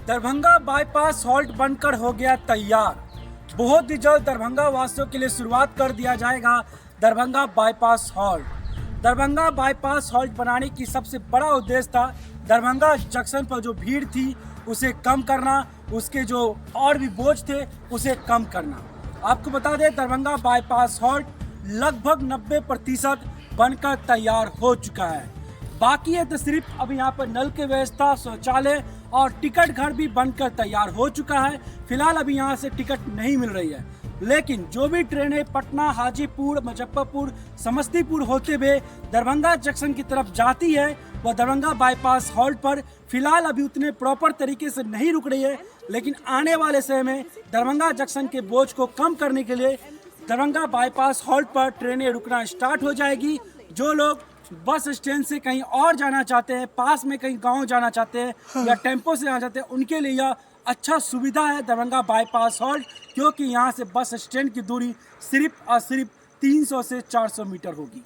Darbhanga bypass halt बनकर हो गया तैयार। बहुत ही जल्द दरभंगा वासियों के लिए शुरुआत कर दिया जाएगा Darbhanga bypass halt. Darbhanga bypass halt बनाने की सबसे बड़ा उद्देश्य था दरभंगा जंक्शन पर जो भीड़ थी उसे कम करना, उसके जो और भी बोझ थे उसे कम करना। आपको बता दें दरभंगा बाईपास हॉल्ट लगभग 90% बनकर तैयार हो चुका है। बाकी है तो सिर्फ अभी यहाँ पर नल की व्यवस्था, शौचालय और टिकट घर भी बनकर तैयार हो चुका है। फिलहाल अभी यहाँ से टिकट नहीं मिल रही है, लेकिन जो भी ट्रेनें पटना, हाजीपुर, मुजफ्फरपुर, समस्तीपुर होते हुए दरभंगा जंक्शन की तरफ जाती है वह दरभंगा बाईपास हॉल्ट पर फिलहाल अभी उतने प्रॉपर तरीके से नहीं रुक रही है। लेकिन आने वाले समय में दरभंगा जंक्शन के बोझ को कम करने के लिए दरभंगा बाईपास हॉल्ट पर ट्रेनें रुकना स्टार्ट हो जाएगी। जो लोग बस स्टैंड से कहीं और जाना चाहते हैं, पास में कहीं गांव जाना चाहते हैं या टेम्पो से जाना चाहते हैं, उनके लिए यह अच्छा सुविधा है दरभंगा बाईपास हॉल्ट, क्योंकि यहाँ से बस स्टैंड की दूरी सिर्फ और सिर्फ 300 से 400 मीटर होगी।